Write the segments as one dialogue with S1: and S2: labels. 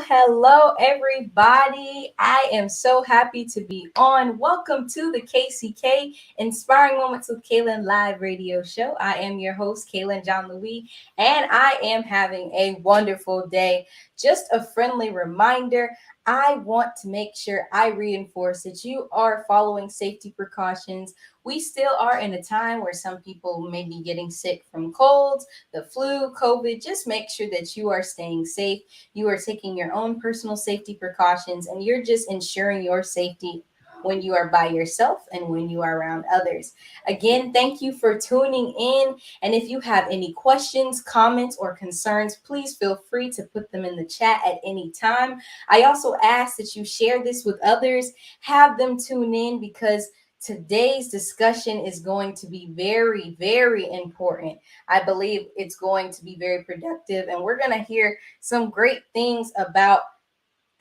S1: Hello, everybody. I am so happy to be on. Welcome to the KCK Inspiring Moments with Kaylin live radio show. I am your host, Kaylin John Louis, and I am having a wonderful day. Just a friendly reminder, I want to make sure I reinforce that you are following safety precautions. We still are in a time where some people may be getting sick from colds, the flu, COVID. Just make sure that you are staying safe, you are taking your own personal safety precautions, and you're just ensuring your safety when you are by yourself and when you are around others. Again, thank you for tuning in. And if you have any questions, comments, or concerns, please feel free to put them in the chat at any time. I also ask that you share this with others, have them tune in, because today's discussion is going to be very, very important. I believe it's going to be very productive, and we're going to hear some great things about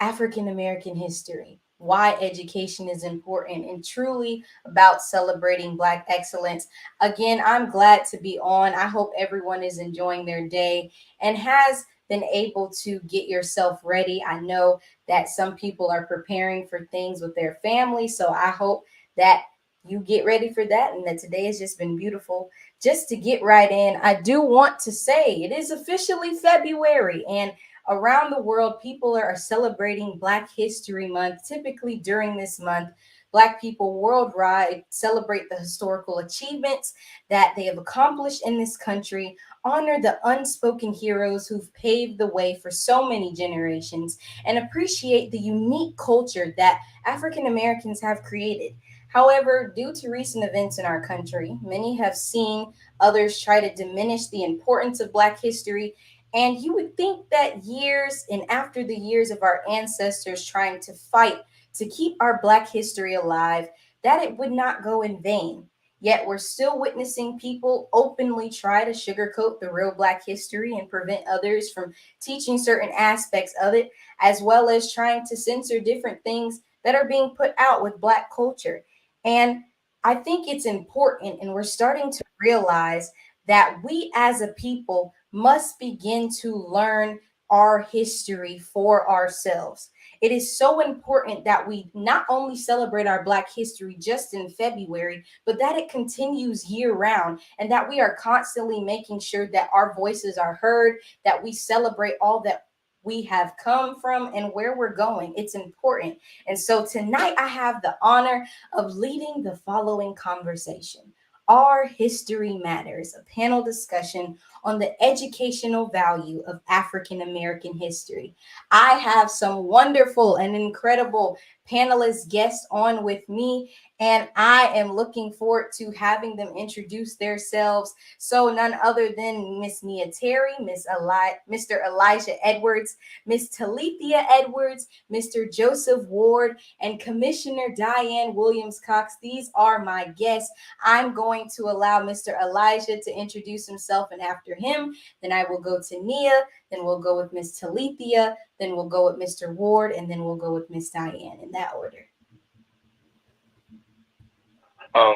S1: African American history, why education is important, and truly about celebrating Black excellence. Again, I'm glad to be on. I hope everyone is enjoying their day and has been able to get yourself ready. I know that some people are preparing for things with their family, so I hope that you get ready for that and that today has just been beautiful. Just to get right in, I do want to say it is officially February, and around the world, people are celebrating Black History Month. Typically during this month, Black people worldwide celebrate the historical achievements that they have accomplished in this country, honor the unspoken heroes who've paved the way for so many generations, and appreciate the unique culture that African Americans have created. However, due to recent events in our country, many have seen others try to diminish the importance of Black history. And you would think that years and after the years of our ancestors trying to fight to keep our Black history alive, that it would not go in vain. Yet we're still witnessing people openly try to sugarcoat the real Black history and prevent others from teaching certain aspects of it, as well as trying to censor different things that are being put out with Black culture. And I think it's important, and we're starting to realize that we as a people must begin to learn our history for ourselves. It is so important that we not only celebrate our Black history just in February, but that it continues year round, and that we are constantly making sure that our voices are heard, that we celebrate all that we have come from and where we're going. It's important. And so tonight I have the honor of leading the following conversation. Our History Matters, a panel discussion on the educational value of African American history. I have some wonderful and incredible panelist guests on with me, and I am looking forward to having them introduce themselves. So none other than Miss Nia Terry, Mr. Elijah Edwards, Miss Talithia Edwards, Mr. Joseph Ward, and Commissioner Diane Williams Cox. These are my guests. I'm going to allow Mr. Elijah to introduce himself, and after him, then I will go to Nia, then we'll go with Miss Talithia, then we'll go with Mr. Ward, and then we'll go with Miss Diane in that order.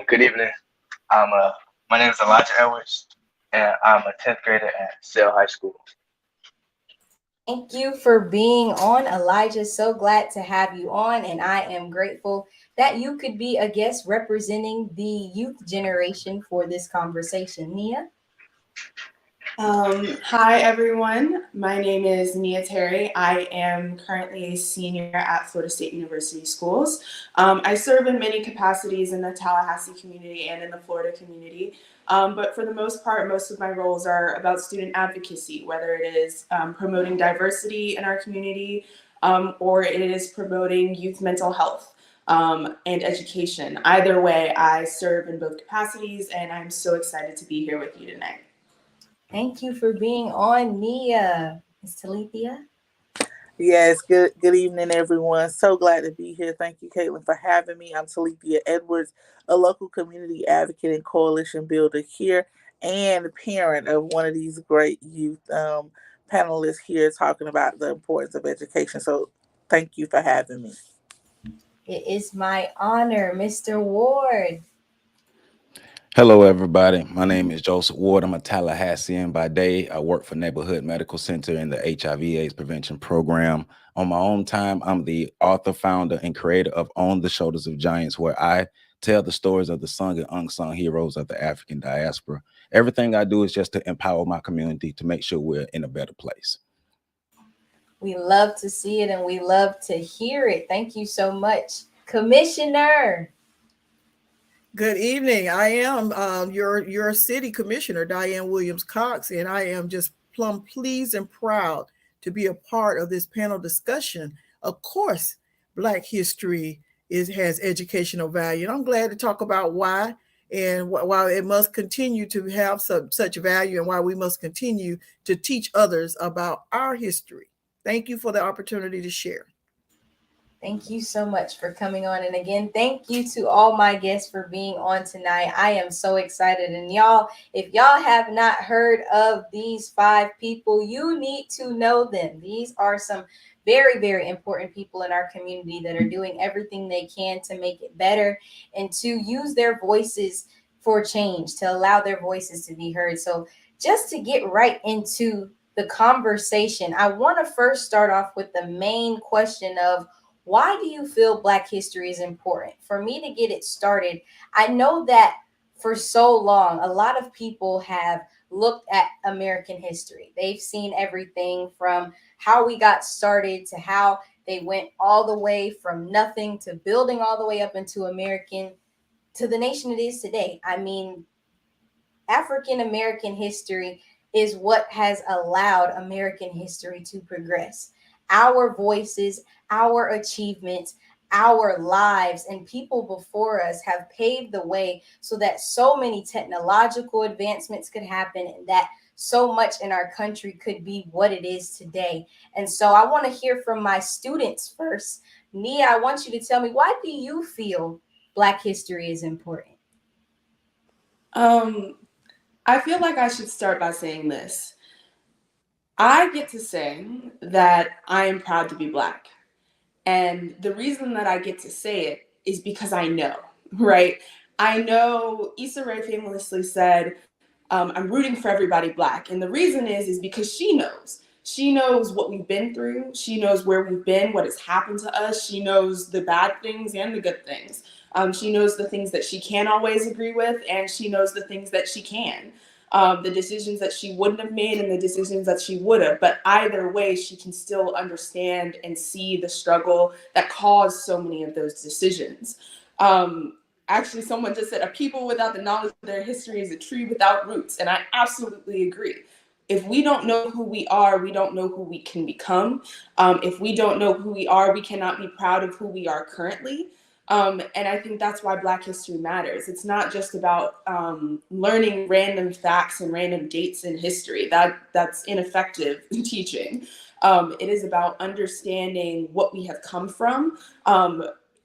S2: Good evening. I'm My name is Elijah Edwards, and I'm a 10th grader at Sale High School.
S1: Thank you for being on, Elijah. So glad to have you on, and I am grateful that you could be a guest representing the youth generation for this conversation. Nia?
S3: Hi, everyone. My name is Nia Terry. I am currently a senior at Florida State University Schools. I serve in many capacities in the Tallahassee community and in the Florida community. But for the most part, most of my roles are about student advocacy, whether it is promoting diversity in our community or it is promoting youth mental health and education. Either way, I serve in both capacities, and I'm so excited to be here with you tonight.
S1: Thank you for being on, Nia. Miss Talithia?
S4: Yes, good evening, everyone. So glad to be here. Thank you, Caitlin, for having me. I'm Talithia Edwards, a local community advocate and coalition builder here, and a parent of one of these great youth panelists here talking about the importance of education. So thank you for having me.
S1: It is my honor, Mr. Ward.
S5: Hello, everybody. My name is Joseph Ward. I'm a Tallahassean by day. I work for Neighborhood Medical Center in the HIV/AIDS prevention program. On my own time, I'm the author, founder, and creator of On the Shoulders of Giants, where I tell the stories of the sung and unsung heroes of the African diaspora. Everything I do is just to empower my community to make sure we're in a better place.
S1: We love to see it and we love to hear it. Thank you so much, Commissioner.
S6: Good evening. I am your city commissioner, Diane Williams Cox, and I am just plumb pleased and proud to be a part of this panel discussion. Of course, Black history has educational value, and I'm glad to talk about why and why it must continue to have such value and why we must continue to teach others about our history. Thank you for the opportunity to share.
S1: Thank you so much for coming on. And again, thank you to all my guests for being on tonight. I am so excited. And y'all, if y'all have not heard of these 5 people, you need to know them. These are some very, very important people in our community that are doing everything they can to make it better and to use their voices for change, to allow their voices to be heard. So just to get right into the conversation, I want to first start off with the main question of, why do you feel Black history is important? For me to get it started, I know that for so long, a lot of people have looked at American history. They've seen everything from how we got started to how they went all the way from nothing to building all the way up into American to the nation it is today. I mean, African American history is what has allowed American history to progress. Our voices, our achievements, our lives, and people before us have paved the way so that so many technological advancements could happen and that so much in our country could be what it is today. And so I want to hear from my students first. Nia, I want you to tell me, why do you feel Black history is important?
S3: I feel like I should start by saying this. I get to say that I am proud to be Black. And the reason that I get to say it is because I know, right? I know Issa Rae famously said, I'm rooting for everybody Black. And the reason is because she knows. She knows what we've been through. She knows where we've been, what has happened to us. She knows the bad things and the good things. She knows the things that she can't always agree with, and she knows the things that she can. The decisions that she wouldn't have made and the decisions that she would have. But either way, she can still understand and see the struggle that caused so many of those decisions. Actually, someone just said, a people without the knowledge of their history is a tree without roots. And I absolutely agree. If we don't know who we are, we don't know who we can become. If we don't know who we are, we cannot be proud of who we are currently. And I think that's why Black history matters. It's not just about learning random facts and random dates in history. That's ineffective teaching. It is about understanding what we have come from,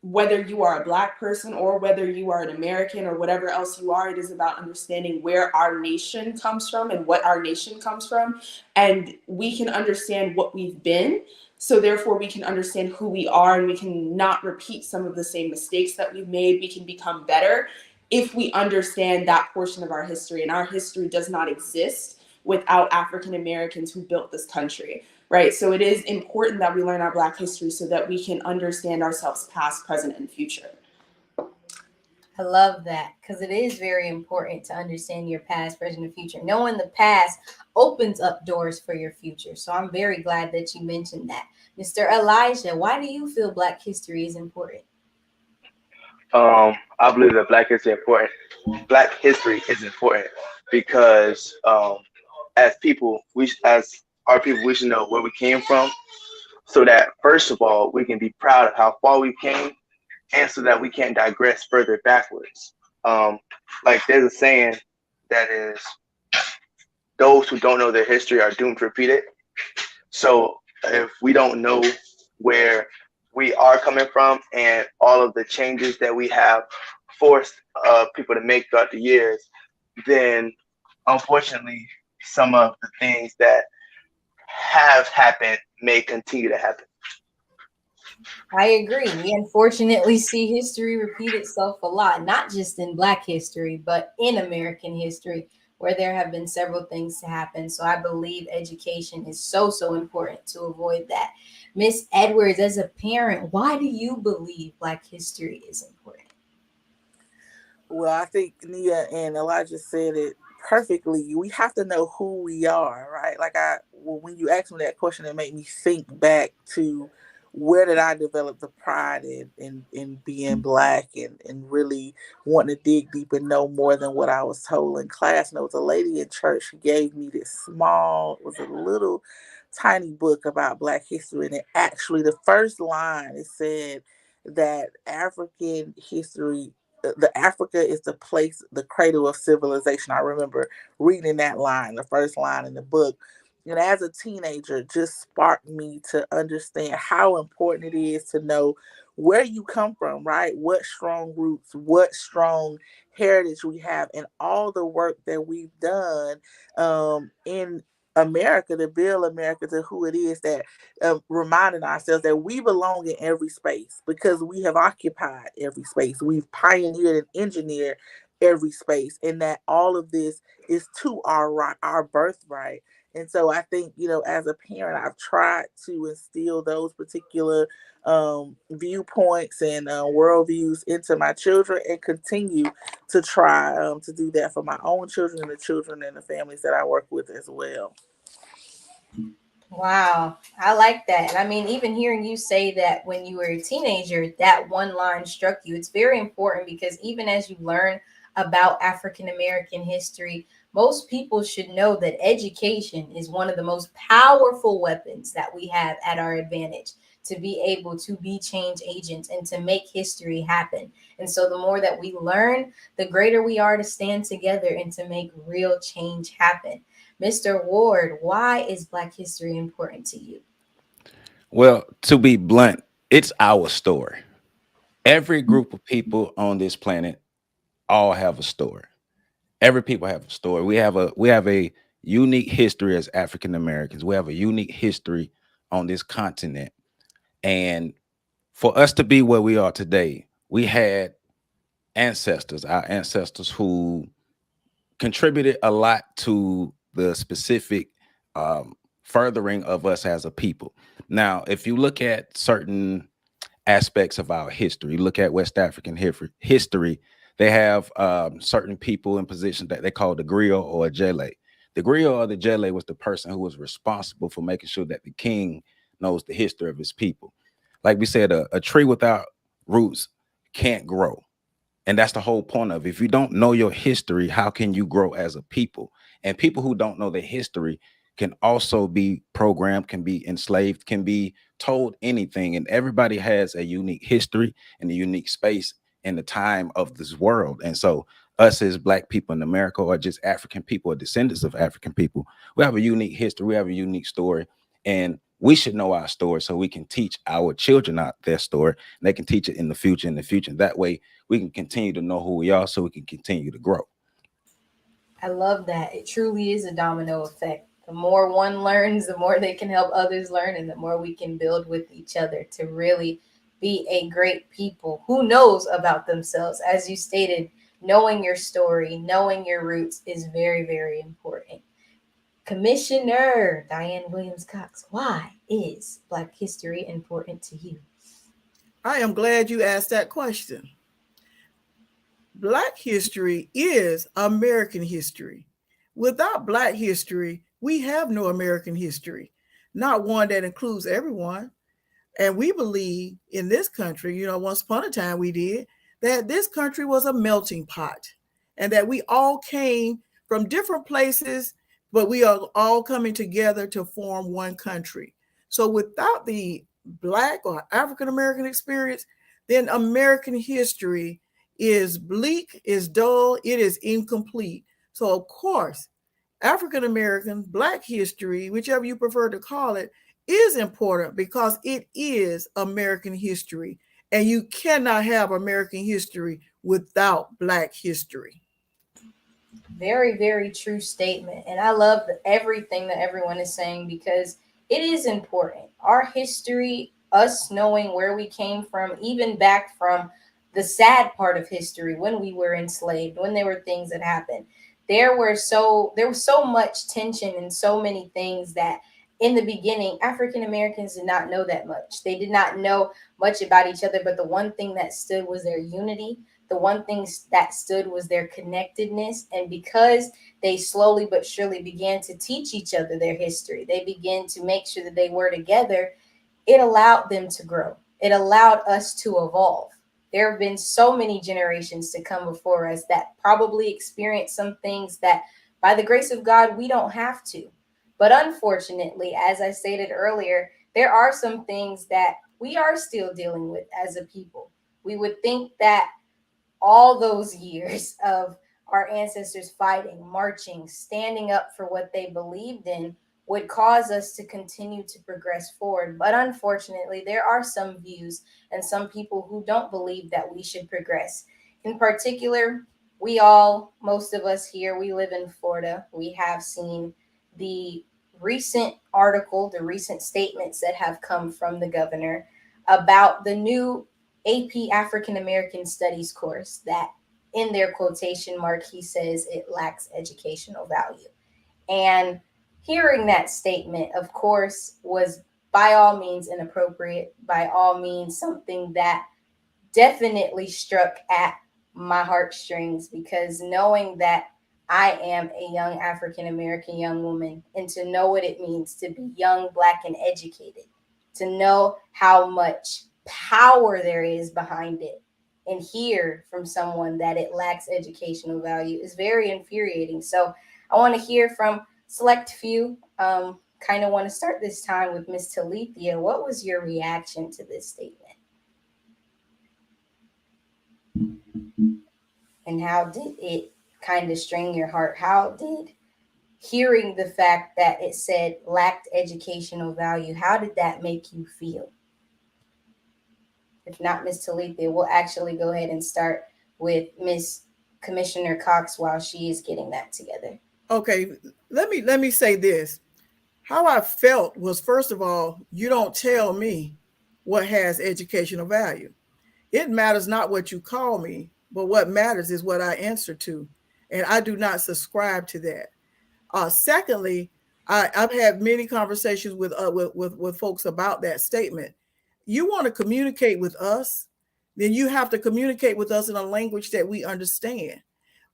S3: whether you are a Black person or whether you are an American or whatever else you are. It is about understanding where our nation comes from and what our nation comes from. And we can understand what we've been. So therefore, we can understand who we are, and we can not repeat some of the same mistakes that we've made. We can become better if we understand that portion of our history. And our history does not exist without African Americans who built this country, right? So it is important that we learn our Black history so that we can understand ourselves past, present, and future.
S1: I love that, because it is very important to understand your past, present, and future. Knowing the past opens up doors for your future. So I'm very glad that you mentioned that. Mr. Elijah, why do you feel Black history is important?
S2: I believe that Black history is important because as people, as our people, we should know where we came from, so that first of all we can be proud of how far we came, and so that we can't digress further backwards. Like there's a saying that is, those who don't know their history are doomed to repeat it. So if we don't know where we are coming from and all of the changes that we have forced people to make throughout the years, then unfortunately, some of the things that have happened may continue to happen.
S1: I agree. We unfortunately see history repeat itself a lot, not just in Black history, but in American history, where there have been several things to happen. So I believe education is so important to avoid that. Miss Edwards, as a parent, why do you believe Black history is important?
S4: Well, I think Nia and Elijah said it perfectly. We have to know who we are, right? When you asked me that question, it made me think back to where did I develop the pride in being Black and really wanting to dig deep and know more than what I was told in class. And there was a lady in church who gave me this small, it was a little tiny book about Black history. And it actually, the first line, it said that African history, the Africa is the place, the cradle of civilization. I remember reading that line, the first line in the book. And as a teenager, it just sparked me to understand how important it is to know where you come from, right? What strong roots, what strong heritage we have, and all the work that we've done in America to build America to who it is, that reminding ourselves that we belong in every space because we have occupied every space. We've pioneered and engineered every space, and that all of this is to our birthright. And so I think, as a parent, I've tried to instill those particular viewpoints and worldviews into my children, and continue to try to do that for my own children and the children and the families that I work with as well.
S1: Wow, I like that. And I mean, even hearing you say that when you were a teenager, that one line struck you. It's very important because even as you learn about African American history, most people should know that education is one of the most powerful weapons that we have at our advantage to be able to be change agents and to make history happen. And so the more that we learn, the greater we are to stand together and to make real change happen. Mr. Ward, why is Black history important to you?
S5: Well, to be blunt, it's our story. Every group of people on this planet all have a story. Every people have a story. We have a unique history as African Americans. We have a unique history on this continent. And for us to be where we are today, we had our ancestors who contributed a lot to the specific furthering of us as a people. Now, if you look at certain aspects of our history, look at West African history, they have certain people in positions that they call the griot or a jele. The griot or the jele was the person who was responsible for making sure that the king knows the history of his people. Like we said, a tree without roots can't grow. And that's the whole point of it. If you don't know your history, how can you grow as a people? And people who don't know their history can also be programmed, can be enslaved, can be told anything. And everybody has a unique history and a unique space in the time of this world. And so us as Black people in America, or just African people or descendants of African people, we have a unique history, we have a unique story. And we should know our story so we can teach our children their story, and they can teach it in the future. That way we can continue to know who we are so we can continue to grow.
S1: I love that. It truly is a domino effect. The more one learns, the more they can help others learn, and the more we can build with each other to really be a great people who knows about themselves. As you stated, knowing your story, knowing your roots is very important. Commissioner Diane Williams Cox, why is Black history important to you?
S6: I am glad you asked that question. Black history is American history. Without Black history, we have no American history, not one that includes everyone. And we believe in this country, once upon a time we did, that this country was a melting pot and that we all came from different places, but we are all coming together to form one country. So without the Black or African American experience, then American history is bleak, is dull, it is incomplete. So, of course, African American, Black history, whichever you prefer to call it, is important because it is American history. And you cannot have American history without Black history.
S1: Very, very true statement. And I love everything that everyone is saying because it is important. Our history, us knowing where we came from, even back from the sad part of history when we were enslaved, when there were things that happened. There was so much tension and so many things that in the beginning African Americans did not know that much. They did not know much about each other, but the one thing that stood was their unity. The one thing that stood was their connectedness. And because they slowly but surely began to teach each other their history, they began to make sure that they were together, it allowed them to grow. It allowed us to evolve. There have been so many generations to come before us that probably experienced some things that, by the grace of God, we don't have to. But unfortunately, as I stated earlier, there are some things that we are still dealing with as a people. We would think that all those years of our ancestors fighting, marching, standing up for what they believed in would cause us to continue to progress forward. But unfortunately, there are some views and some people who don't believe that we should progress. In particular, most of us here, we live in Florida. We have seen the recent article, the recent statements that have come from the governor about the new AP African American Studies course that in their quotation mark, he says it lacks educational value. And hearing that statement, of course, was by all means inappropriate, by all means something that definitely struck at my heartstrings because knowing that I am a young African American young woman and to know what it means to be young, Black, and educated, to know how much power there is behind it, and hear from someone that it lacks educational value is very infuriating. So I want to hear from select few. Kind of want to start this time with Miss Talithia. What was your reaction to this statement? And how did it kind of string your heart? How did hearing the fact that it said lacked educational value, how did that make you feel? If not Miss Talithia, we'll actually go ahead and start with Miss Commissioner Cox while she is getting that together.
S6: Okay, let me say this. How I felt was, first of all, you don't tell me what has educational value. It matters not what you call me, but what matters is what I answer to. And I do not subscribe to that. Secondly, I've had many conversations with folks about that statement. You want to communicate with us, then you have to communicate with us in a language that we understand.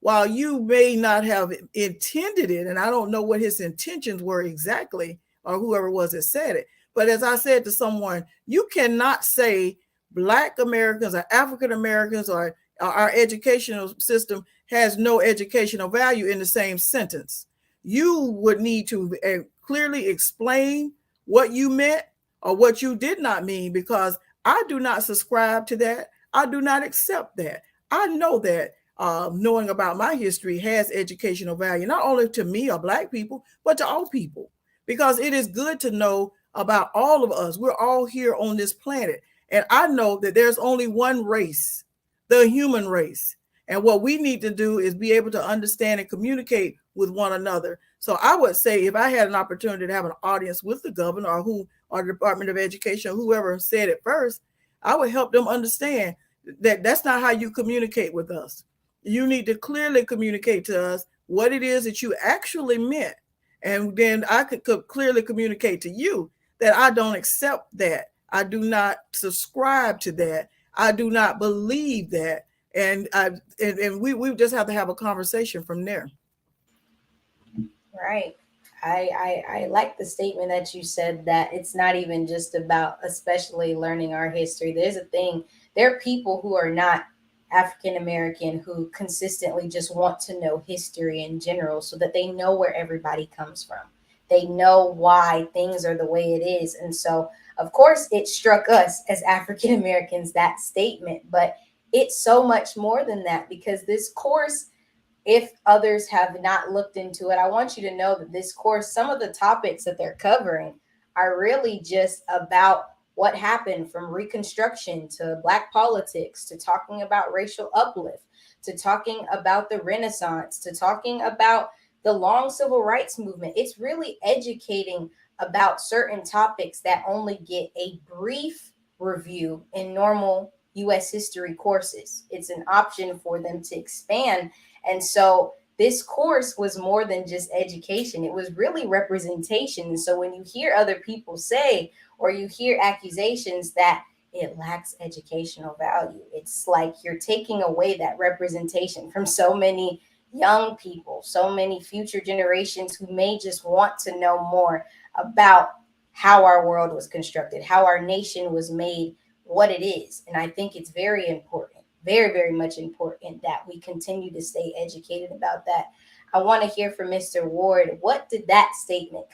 S6: While you may not have intended it, and I don't know what his intentions were exactly, or whoever was that said it, but as I said to someone, you cannot say Black Americans or African Americans or our educational system has no educational value in the same sentence. You would need to clearly explain what you meant or what you did not mean, because I do not subscribe to that. I do not accept that. I know that knowing about my history has educational value, not only to me or Black people, but to all people, because it is good to know about all of us. We're all here on this planet. And I know that there's only one race, the human race. And what we need to do is be able to understand and communicate with one another. So I would say if I had an opportunity to have an audience with the governor or the Department of Education, or whoever said it first, I would help them understand that that's not how you communicate with us. You need to clearly communicate to us what it is that you actually meant. And then I could clearly communicate to you that I don't accept that. I do not subscribe to that. I do not believe that. And we just have to have a conversation from there.
S1: Right. I like the statement that you said that it's not even just about especially learning our history. There are people who are not African American who consistently just want to know history in general so that they know where everybody comes from. They know why things are the way it is. And so, of course, it struck us as African Americans, that statement, but it's so much more than that because this course if others have not looked into it, I want you to know that this course, some of the topics that they're covering are really just about what happened from Reconstruction to Black politics to talking about racial uplift to talking about the Renaissance to talking about the long civil rights movement. It's really educating about certain topics that only get a brief review in normal US history courses. It's an option for them to expand. And so this course was more than just education, it was really representation. And so when you hear other people say, or you hear accusations that it lacks educational value, it's like you're taking away that representation from so many young people, so many future generations who may just want to know more about how our world was constructed, how our nation was made what it is. And I think it's very important, very, very much important that we continue to stay educated about that. I want to hear from Mr. Ward. What did that statement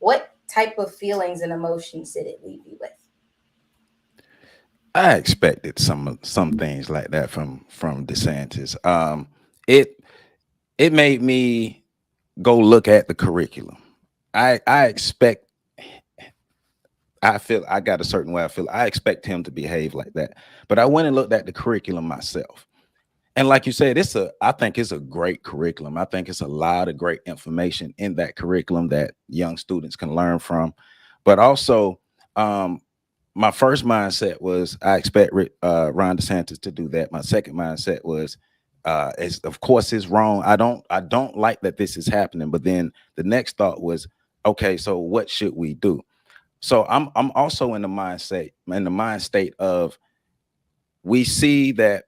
S1: what type of feelings and emotions did it leave you with?
S5: I expected some things like that from DeSantis. It it made me go look at the curriculum. I expect. I feel I got a certain way I feel. I expect him to behave like that. But I went and looked at the curriculum myself. And like you said, I think it's a great curriculum. I think it's a lot of great information in that curriculum that young students can learn from. But also, my first mindset was I expect Ron DeSantis to do that. My second mindset was, is of course it's wrong. I don't like that this is happening. But then the next thought was, okay, so what should we do? So I'm also in the mind state of, we see that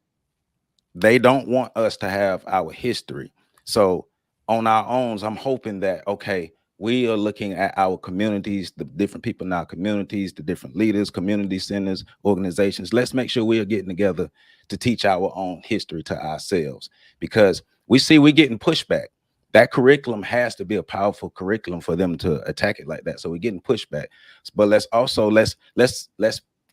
S5: they don't want us to have our history. So on our own, I'm hoping that, okay, we are looking at our communities, the different people in our communities, the different leaders, community centers, organizations. Let's make sure we are getting together to teach our own history to ourselves, because we see we're getting pushback. That curriculum has to be a powerful curriculum for them to attack it like that. So we're getting pushback. But let's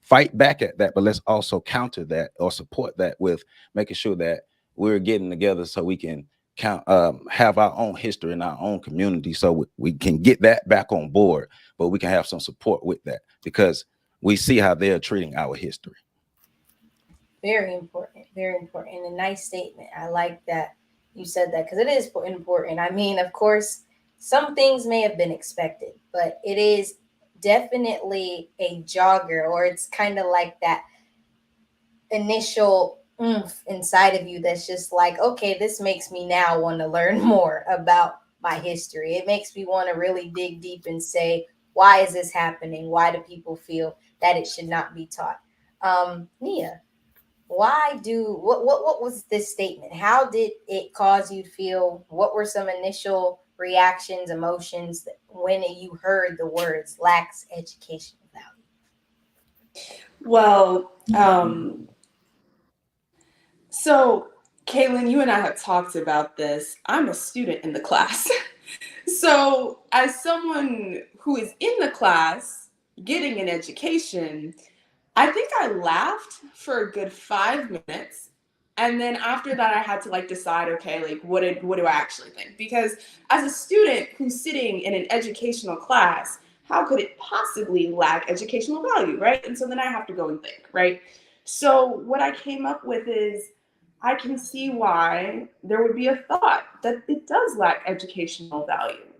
S5: fight back at that, but let's also counter that or support that with making sure that we're getting together so we can have our own history in our own community, so we can get that back on board, but we can have some support with that because we see how they're treating our history.
S1: Very important, very important, and a nice statement. I like that you said that because it is important. I mean, of course, some things may have been expected, but it is definitely a jogger, or it's kind of like that initial oomph inside of you that's just like, okay, this makes me now want to learn more about my history. It makes me want to really dig deep and say, why is this happening? Why do people feel that it should not be taught? Nia, what was this statement? How did it cause you to feel? What were some initial reactions, emotions when you heard the words lacks educational value?
S3: Well, so Kaylin, you and I have talked about this. I'm a student in the class. So as someone who is in the class getting an education, I think I laughed for a good 5 minutes. And then after that, I had to decide, okay, what do I actually think? Because as a student who's sitting in an educational class, how could it possibly lack educational value, right? And so then I have to go and think, right? So what I came up with is, I can see why there would be a thought that it does lack educational value.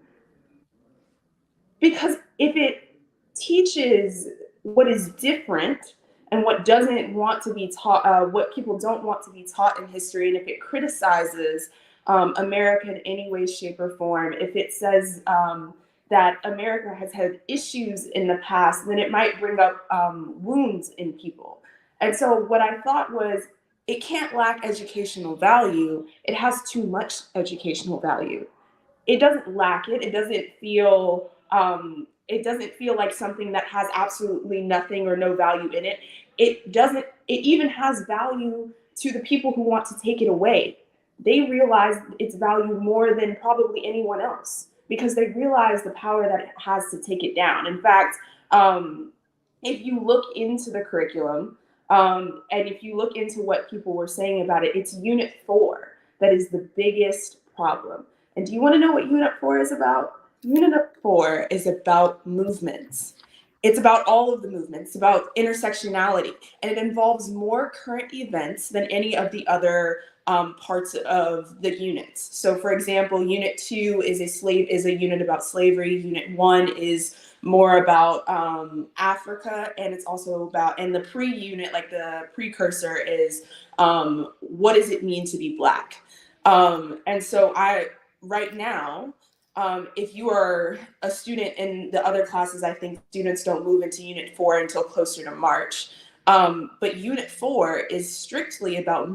S3: Because if it teaches what is different and what doesn't want to be taught, what people don't want to be taught in history, and if it criticizes America in any way, shape, or form, if it says that America has had issues in the past, then it might bring up wounds in people. And so what I thought was, it can't lack educational value. It has too much educational value. It doesn't lack it. It doesn't feel like something that has absolutely nothing or no value in it. It even has value to the people who want to take it away. They realize its value more than probably anyone else, because they realize the power that it has to take it down. In fact, if you look into the curriculum, and if you look into what people were saying about it, it's Unit 4 that is the biggest problem. And do you want to know what Unit 4 is about? Unit 4 is about movements. It's about all of the movements, it's about intersectionality, and it involves more current events than any of the other parts of the units. So, for example, Unit 2 is a unit about slavery. Unit 1 is more about Africa, and it's also about, and the pre-unit, like the precursor, is what does it mean to be Black? And so right now, if you are a student in the other classes, I think students don't move into Unit 4 until closer to March. But Unit 4 is strictly about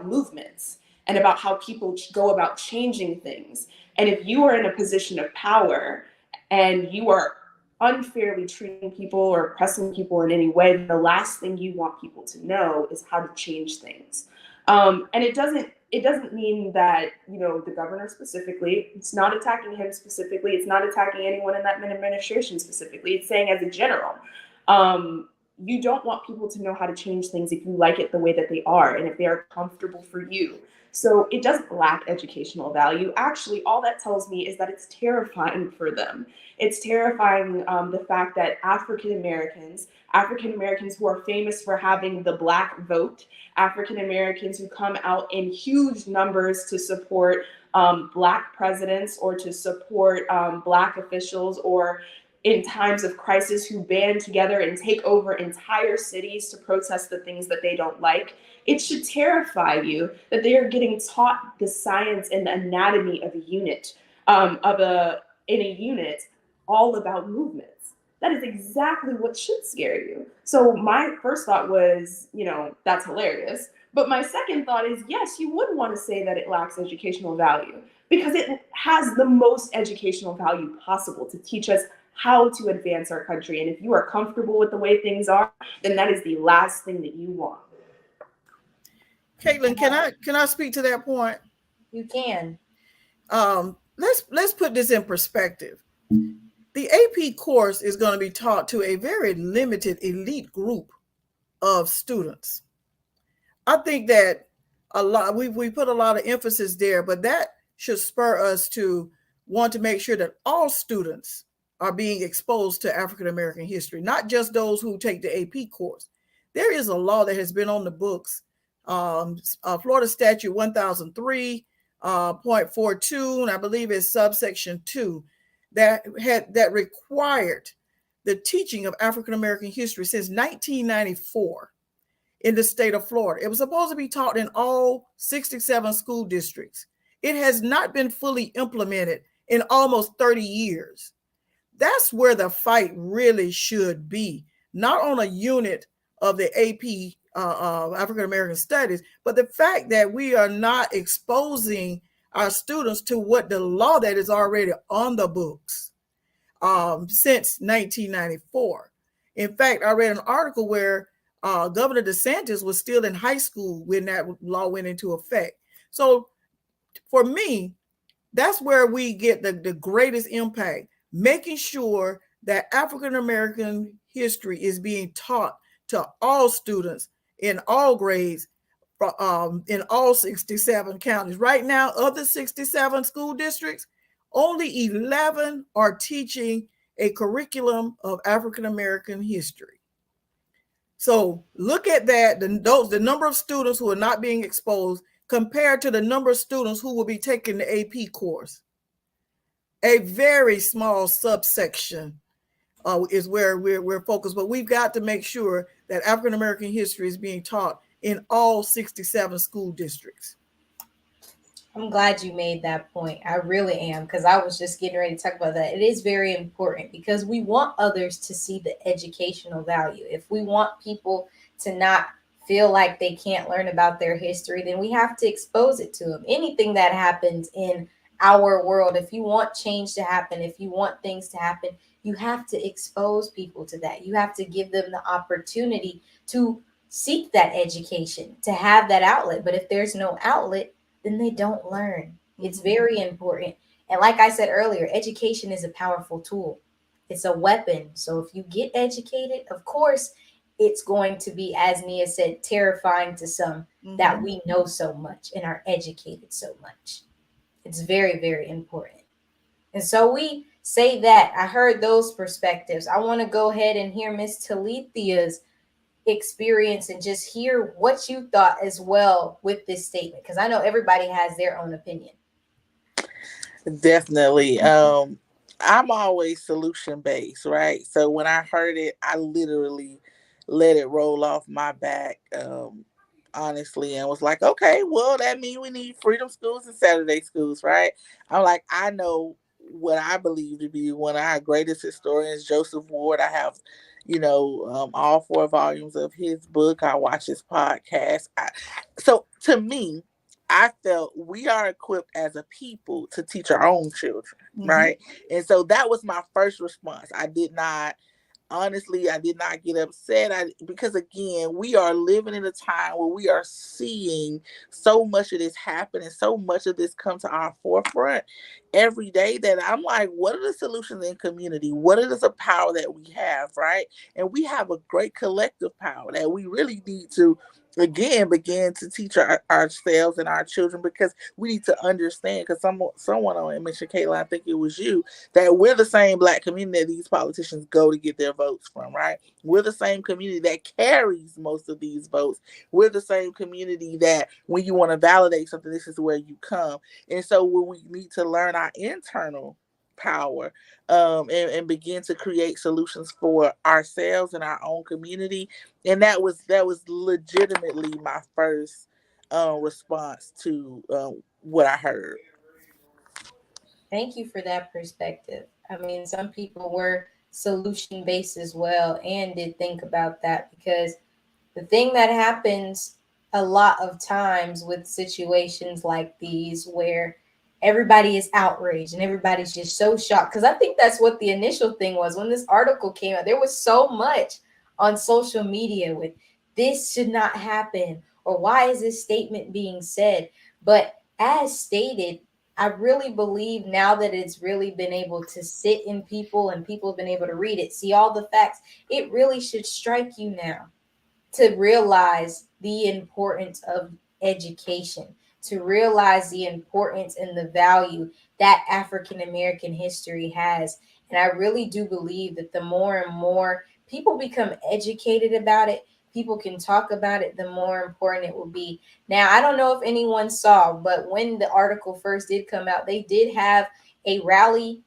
S3: movements and about how people go about changing things. And if you are in a position of power and you are unfairly treating people or oppressing people in any way, the last thing you want people to know is how to change things. And it doesn't mean that, the governor specifically, it's not attacking him specifically, it's not attacking anyone in that administration specifically, it's saying as a general, you don't want people to know how to change things if you like it the way that they are and if they are comfortable for you. So it doesn't lack educational value. Actually, all that tells me is that it's terrifying for them. It's terrifying, the fact that African Americans who are famous for having the Black vote, African Americans who come out in huge numbers to support Black presidents or to support Black officials, or in times of crisis who band together and take over entire cities to protest the things that they don't like. It should terrify you that they are getting taught the science and the anatomy of a unit, in a unit all about movements. That is exactly what should scare you. So my first thought was, that's hilarious. But my second thought is, yes, you would want to say that it lacks educational value, because it has the most educational value possible to teach us how to advance our country. And if you are comfortable with the way things are, then that is the last thing that you want.
S6: Kaylin, can I speak to that point?
S1: You can.
S6: Let's put this in perspective. The AP course is going to be taught to a very limited elite group of students. I think that we put a lot of emphasis there, but that should spur us to want to make sure that all students are being exposed to African American history, not just those who take the AP course. There is a law that has been on the books, Florida Statute 1003.42, and I believe it's subsection 2, that required the teaching of African American history since 1994 in the state of Florida. It was supposed to be taught in all 67 school districts. It has not been fully implemented in almost 30 years. That's where the fight really should be, not on a unit of the AP African American Studies, but the fact that we are not exposing our students to what the law that is already on the books since 1994. In fact, I read an article where Governor DeSantis was still in high school when that law went into effect. So for me, that's where we get the greatest impact, making sure that African American history is being taught to all students in all grades, in all 67 counties. Right now, of the 67 school districts, only 11 are teaching a curriculum of African American history. So look at that, the number of students who are not being exposed compared to the number of students who will be taking the AP course. A very small subsection is where we're focused, but we've got to make sure that African American history is being taught in all 67 school districts.
S1: I'm glad you made that point. I really am, because I was just getting ready to talk about that. It is very important because we want others to see the educational value. If we want people to not feel like they can't learn about their history, then we have to expose it to them. Anything that happens in our world, if you want change to happen, if you want things to happen, you have to expose people to that. You have to give them the opportunity to seek that education, to have that outlet. But if there's no outlet, then they don't learn. It's very important. And like I said earlier, education is a powerful tool. It's a weapon. So if you get educated, of course, it's going to be, as Nia said, terrifying to some. that we know so much and are educated so much. It's very, very important. And so we say that. I heard those perspectives. I want to go ahead and hear Miss Talithia's experience and just hear what you thought as well with this statement, because I know everybody has their own opinion.
S4: Definitely. I'm always solution based, right? So when I heard it, I literally let it roll off my back, honestly, and was like, okay, well, that means we need freedom schools and Saturday schools, right? I'm like, I know what I believe to be one of our greatest historians, Joseph Ward. I have, all 4 volumes of his book. I watch his podcast. So to me, I felt we are equipped as a people to teach our own children, right? And so that was my first response. I did not get upset. Because again, we are living in a time where we are seeing so much of this happen and so much of this come to our forefront every day that I'm like, what are the solutions in community? What is the power that we have, right? And we have a great collective power that we really need to again begin to teach ourselves and our children, because we need to understand, because someone on it mentioned, Kaylin, I think it was you, that we're the same Black community that these politicians go to get their votes from, right? We're the same community that carries most of these votes. We're the same community that when you want to validate something, this is where you come. And so when we need to learn our internal power, and begin to create solutions for ourselves and our own community. And that was legitimately my first response to what I heard.
S1: Thank you for that perspective. I mean, some people were solution based as well and did think about that, because the thing that happens a lot of times with situations like these where everybody is outraged and everybody's just so shocked, because I think that's what the initial thing was when this article came out. There was so much on social media with this should not happen, or why is this statement being said. But as stated, I really believe now that it's really been able to sit in people and people have been able to read it, see all the facts, it really should strike you now to realize the importance of education, to realize the importance and the value that African American history has. And I really do believe that the more and more people become educated about it, people can talk about it, the more important it will be. Now, I don't know if anyone saw, but when the article first did come out, they did have a rally,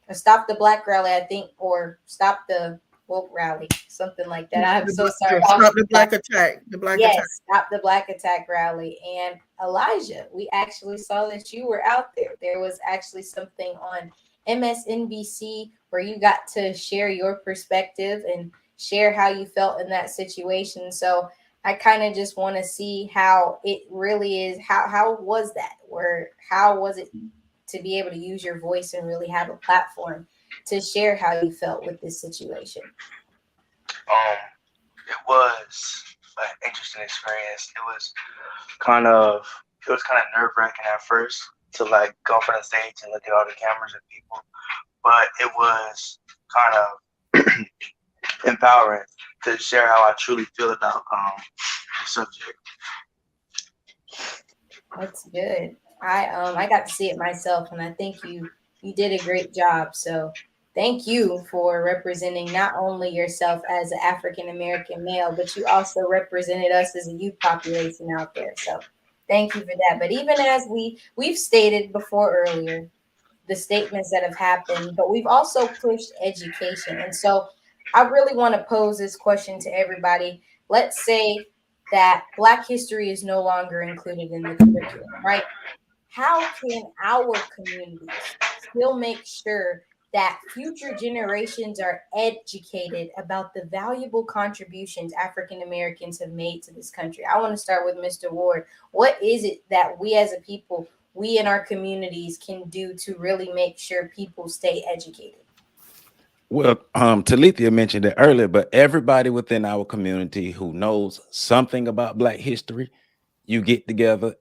S1: a Stop the Black rally, I think, or Stop the Woke rally, something like that. I'm so sorry.
S6: Stop the black attack. The black attack.
S1: Yes, Stop the Black Attack rally. And Elijah, we actually saw that you were out there. There was actually something on MSNBC where you got to share your perspective and share how you felt in that situation. So I kind of just want to see how it really is. How was that? Or how was it to be able to use your voice and really have a platform to share how you felt with this situation?
S2: It was an interesting experience. It was kind of nerve wracking at first to like go up on the stage and look at all the cameras and people, but it was kind of empowering to share how I truly feel about the subject.
S1: That's good. I got to see it myself, and I think you did a great job. So thank you for representing not only yourself as an African American male, but you also represented us as a youth population out there. So thank you for that. But even as we've stated before earlier, the statements that have happened, but we've also pushed education. And so I really want to pose this question to everybody. Let's say that Black history is no longer included in the curriculum, right? How can our communities still make sure that future generations are educated about the valuable contributions African Americans have made to this country? I want to start with Mr. Ward. What is it that we as a people, we in our communities can do to really make sure people stay educated?
S5: Well, Talithia mentioned it earlier, but everybody within our community who knows something about Black history, you get together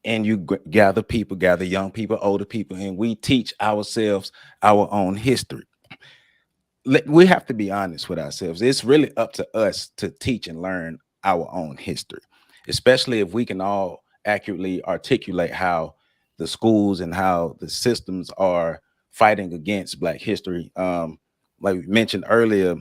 S5: and you gather young people, older people, and we teach ourselves our own history. We have to be honest with ourselves. It's really up to us to teach and learn our own history. especially if we can all accurately articulate how the schools and how the systems are fighting against Black history. Like we mentioned earlier,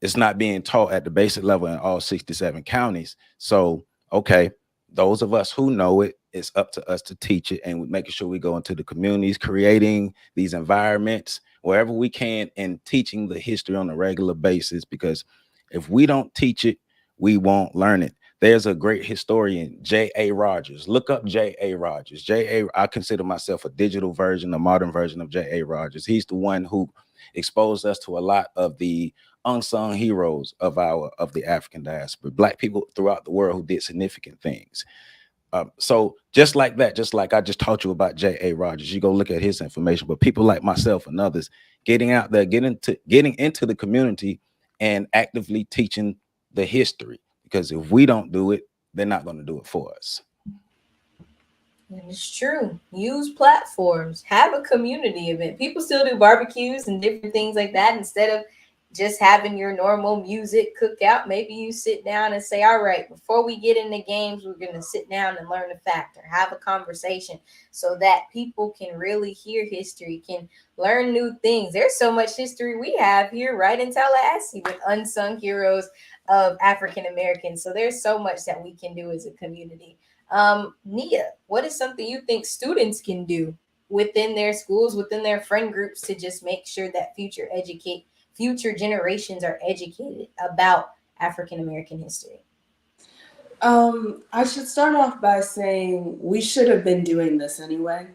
S5: it's not being taught at the basic level in all 67 counties. So, okay, those of us who know it, it's up to us to teach it, and making sure we go into the communities, creating these environments wherever we can, and teaching the history on a regular basis. Because if we don't teach it, we won't learn it. There's a great historian, J.A. Rogers. Look up J.A. Rogers. I consider myself a digital version, a modern version of J.A. Rogers. He's the one who exposed us to a lot of the unsung heroes of the African diaspora, Black people throughout the world who did significant things. So just like that, just like I just taught you about J.A. Rogers, you go look at his information. But people like myself and others getting out there, getting into the community and actively teaching the history. Because if we don't do it, they're not going to do it for us.
S1: And it's true. Use platforms. Have a community event. People still do barbecues and different things like that. Instead of just having your normal music cookout, maybe you sit down and say, all right, before we get into games, we're going to sit down and learn a fact or have a conversation so that people can really hear history, can learn new things. There's so much history we have here right in Tallahassee with unsung heroes of African Americans. So there's so much that we can do as a community. Nia, what is something you think students can do within their schools, within their friend groups, to just make sure that future generations are educated about African American history?
S3: I should start off by saying we should have been doing this anyway.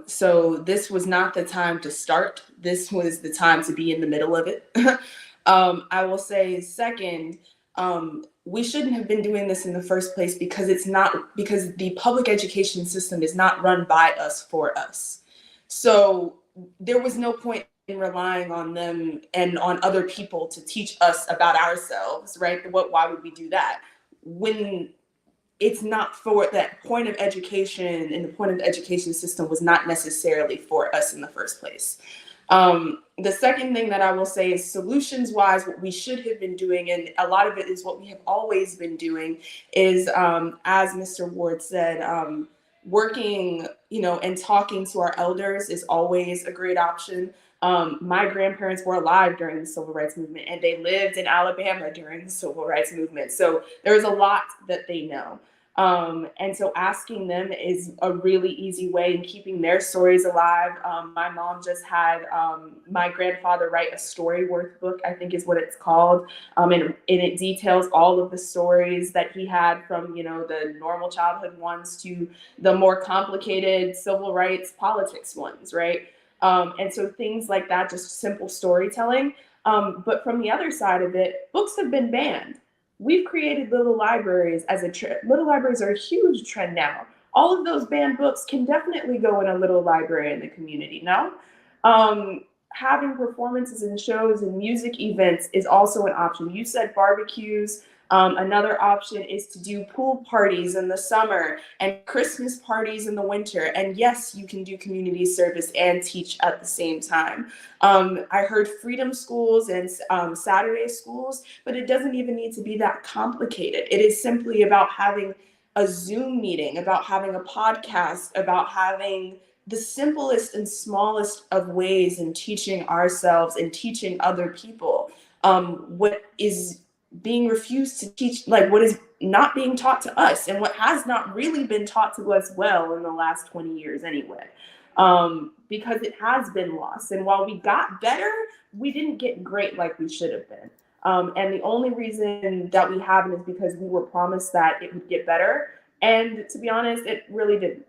S3: So this was not the time to start. This was the time to be in the middle of it. I will say second, we shouldn't have been doing this in the first place because because the public education system is not run by us for us. So there was no point in relying on them and on other people to teach us about ourselves, right? Why would we do that when it's not for that point of education, and the point of the education system was not necessarily for us in the first place. The second thing that I will say is solutions wise, what we should have been doing, and a lot of it is what we have always been doing, is as Mr. Ward said, working, and talking to our elders is always a great option. My grandparents were alive during the Civil Rights Movement, and they lived in Alabama during the Civil Rights Movement. So there's a lot that they know. And so asking them is a really easy way in keeping their stories alive. My mom just had my grandfather write a story worth book, I think is what it's called. And it details all of the stories that he had from, the normal childhood ones to the more complicated civil rights politics ones, right? And so things like that, just simple storytelling. But from the other side of it, books have been banned. We've created little libraries as a little libraries are a huge trend now. All of those banned books can definitely go in a little library in the community. No, having performances and shows and music events is also an option. You said barbecues. Another option is to do pool parties in the summer and Christmas parties in the winter. And yes, you can do community service and teach at the same time. I heard freedom schools and Saturday schools, but it doesn't even need to be that complicated. It is simply about having a Zoom meeting, about having a podcast, about having the simplest and smallest of ways in teaching ourselves and teaching other people what is being refused to teach, like what is not being taught to us and what has not really been taught to us well in the last 20 years anyway, because it has been lost. And while we got better, we didn't get great like we should have been. And the only reason that we haven't is because we were promised that it would get better. And to be honest, it really didn't.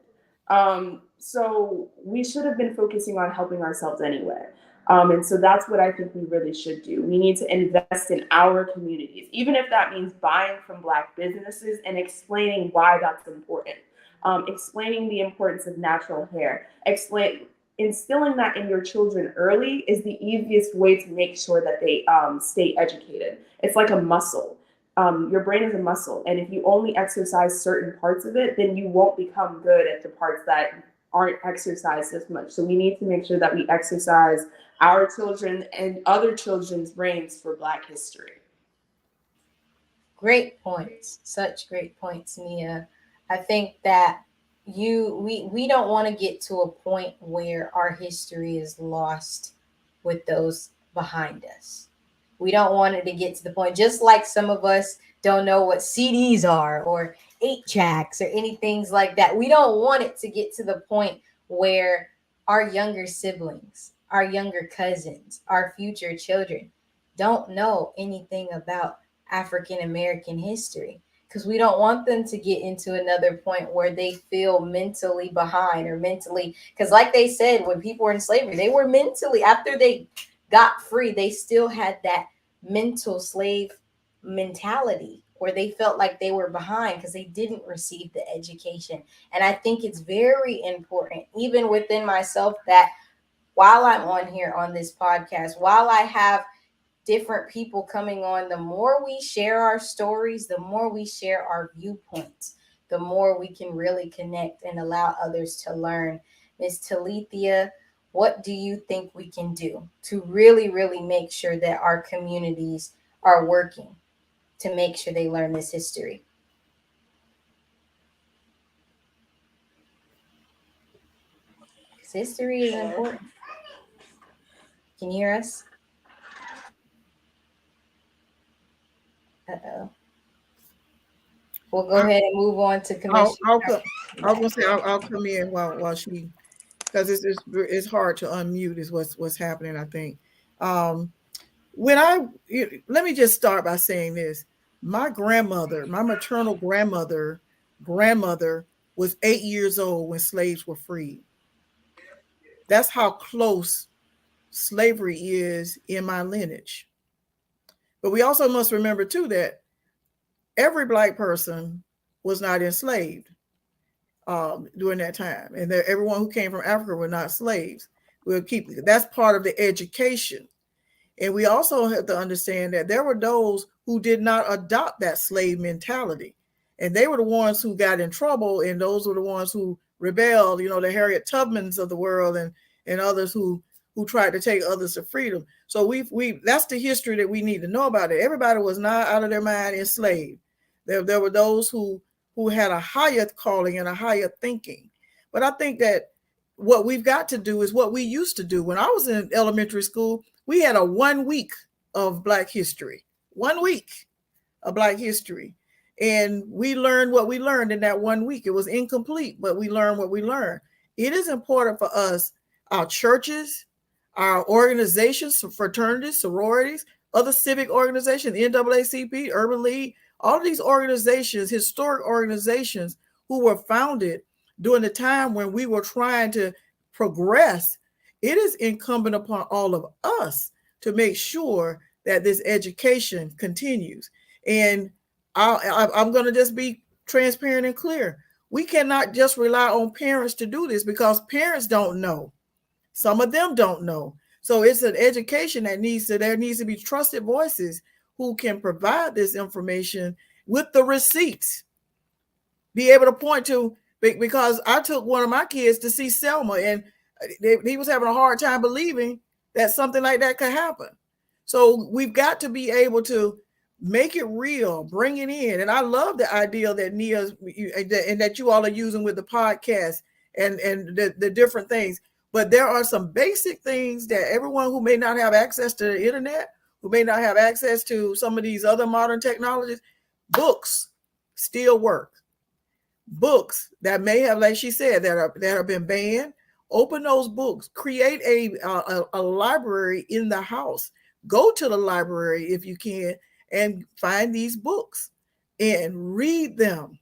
S3: So we should have been focusing on helping ourselves anyway. And so that's what I think we really should do. We need to invest in our communities, even if that means buying from Black businesses and explaining why that's important. Explaining the importance of natural hair. Instilling that in your children early is the easiest way to make sure that they stay educated. It's like a muscle. Your brain is a muscle. And if you only exercise certain parts of it, then you won't become good at the parts that aren't exercised as much. So we need to make sure that we exercise our children and other children's brains for Black history.
S1: Great points. Such great points, Nia. I think that we don't want to get to a point where our history is lost with those behind us. We don't want it to get to the point, just like some of us don't know what CDs are or eight tracks or anything like that. We don't want it to get to the point where our younger siblings, our younger cousins, our future children don't know anything about African American history, because we don't want them to get into another point where they feel mentally behind or mentally, because like they said, when people were in slavery, they were mentally, after they got free, they still had that mental slave mentality where they felt like they were behind because they didn't receive the education. And I think it's very important, even within myself, that while I'm on here on this podcast, while I have different people coming on, the more we share our stories, the more we share our viewpoints, the more we can really connect and allow others to learn. Miss Talithia, what do you think we can do to really, really make sure that our communities are working to make sure they learn this history? Because history is important. Can you hear us? Uh-oh. We'll go ahead and move on to Commissioner.
S6: I was gonna say I'll come in while she, because it's hard to unmute is what's happening. I think when let me just start by saying this: my grandmother, my maternal grandmother was 8 years old when slaves were freed. That's how close slavery is in my lineage. But we also must remember too that every Black person was not enslaved during that time, and that everyone who came from Africa were not slaves. We'll keep that's part of the education. And we also have to understand that there were those who did not adopt that slave mentality. And they were the ones who got in trouble, and those were the ones who rebelled, the Harriet Tubmans of the world, and others who tried to take others to freedom. So we that's the history that we need to know about it. Everybody was not out of their mind enslaved. There were those who had a higher calling and a higher thinking. But I think that what we've got to do is what we used to do. When I was in elementary school, we had a 1 week of Black history, 1 week of Black history. And we learned what we learned in that 1 week. It was incomplete, but we learned what we learned. It is important for us, our churches, our organizations, fraternities, sororities, other civic organizations, NAACP, Urban League, all of these organizations, historic organizations who were founded during the time when we were trying to progress. It is incumbent upon all of us to make sure that this education continues. And I'm going to just be transparent and clear. We cannot just rely on parents to do this, because parents don't know. Some of them don't know. So it's an education that there needs to be trusted voices who can provide this information with the receipts, be able to point to, because I took one of my kids to see Selma, and he was having a hard time believing that something like that could happen. So we've got to be able to make it real, bring it in. And I love the idea that Nia and that you all are using with the podcast and the different things. But there are some basic things that everyone who may not have access to the internet, who may not have access to some of these other modern technologies, books still work. Books that may have, like she said, that have been banned. Open those books. Create a library in the house. Go to the library if you can and find these books and read them.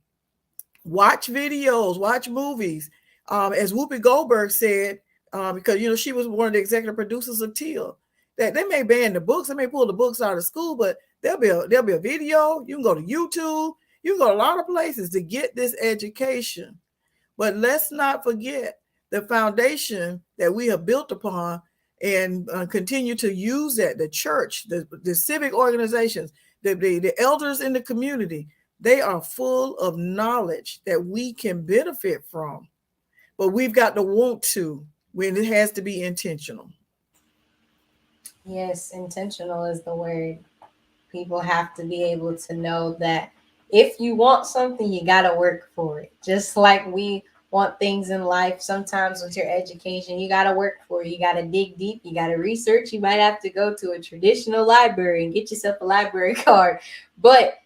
S6: Watch videos. Watch movies. As Whoopi Goldberg said, because she was one of the executive producers of Teal, that they may ban the books, they may pull the books out of school, but there'll be a video. You can go to YouTube. You can go to a lot of places to get this education. But let's not forget the foundation that we have built upon, and continue to use that. The church, the civic organizations, the elders in the community, they are full of knowledge that we can benefit from. But we've got to want to, when it has to be intentional.
S1: Yes, intentional is the word. People have to be able to know that if you want something, you got to work for it. Just like we want things in life, sometimes with your education, you got to work for it. You got to dig deep, you got to research. You might have to go to a traditional library and get yourself a library card. But